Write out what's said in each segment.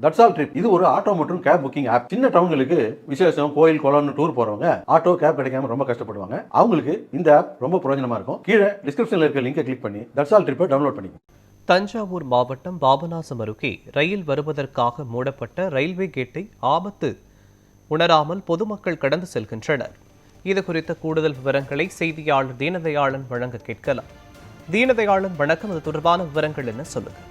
That's all trip இது ஒரு auto மற்றும் கேப் புக்கிங் ஆப். சின்ன டவுன்களுக்கு விசேஷம், கோயில், குளம்னு டூர் போறவங்க ஆட்டோ கேப் கிடைக்காம ரொம்ப கஷ்டப்படுவாங்க. அவங்களுக்கு இந்த ஆப் ரொம்ப பிரயோஜனமா இருக்கும். கீழே டிஸ்கிரிப்ஷன்ல இருக்க லிங்கை கிளிக் பண்ணி தட்ஸ் ஆல் ட்ரிப்பை டவுன்லோட் பண்ணிக்கோங்க. தஞ்சாவூர் மாவட்டம் பாபநாசம் அருகே ரயில் வருவதற்காக மூடப்பட்ட ரயில்வே கேட்டை ஆபத்து உணராமல் பொதுமக்கள் கடந்து செல்கின்றனர். இது குறித்த கூடுதல் விவரங்களை செய்தியாளர் தீனதயாளன் வழங்க கேட்கலாம். தீனதயாளன் வணக்கம், அது தொடர்பான விவரங்கள் என்ன சொல்லுங்க?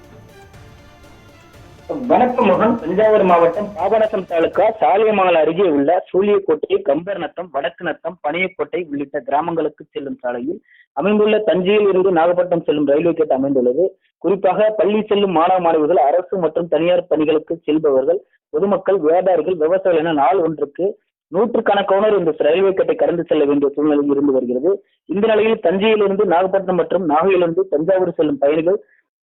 வணக்கம் மகன். தஞ்சாவூர் மாவட்டம் பாபநாசம் தாலுகா சாலியமங்கலம் அருகே உள்ள சூழியக்கோட்டை, கம்பர் நத்தம், வடக்கு நத்தம், பனியக்கோட்டை உள்ளிட்ட கிராமங்களுக்கு செல்லும் சாலையில் அமைந்துள்ள தஞ்சையில் இருந்து நாகப்பட்டினம் செல்லும் ரயில்வே கேட் அமைந்துள்ளது. குறிப்பாக பள்ளி செல்லும் மாணவ மாணவிகள், அரசு மற்றும் தனியார் பணிகளுக்கு செல்பவர்கள், பொதுமக்கள், வியாபாரிகள், விவசாயிகள் என நாள் ஒன்றுக்கு நூற்றுக்கணக்கானோர் இந்த ரயில்வே கேட்டை கடந்து செல்ல வேண்டிய சூழ்நிலை இருந்து வருகிறது. இந்த நிலையில் தஞ்சையிலிருந்து நாகப்பட்டினம் மற்றும் நாகையிலிருந்து தஞ்சாவூர் செல்லும் பயணிகள்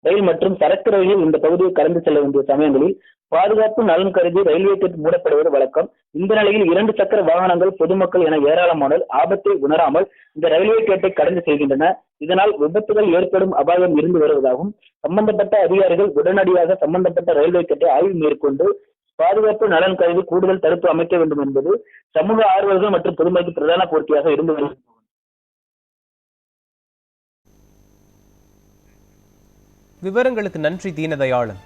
ரயில் மற்றும் சரக்கு ரயிலில் இந்த பகுதியை கடந்து செல்ல வேண்டிய சமயங்களில் பாதுகாப்பு நலன் கருதி ரயில்வே கேட் மூடப்படுவது வழக்கம். இந்த நிலையில் 2 சக்கர வாகனங்கள், பொதுமக்கள் என ஏராளமானோர் ஆபத்தை உணராமல் இந்த ரயில்வே கேட்டை கடந்து செல்கின்றன. இதனால் விபத்துகள் ஏற்படும் அபாயம் இருந்து வருவதாகவும் சம்பந்தப்பட்ட அதிகாரிகள் உடனடியாக சம்பந்தப்பட்ட ரயில்வே கேட்டை ஆய்வு மேற்கொண்டு பாதுகாப்பு நலன் கருதி கூடுதல் தடுப்பு அமைக்க வேண்டும் என்பது சமூக ஆர்வலர்கள் மற்றும் பொதுமக்களுக்கு பிரதான கோரிக்கையாக இருந்து வருகிறது. விவரங்களுக்கு நன்றி தீனதயாளன்.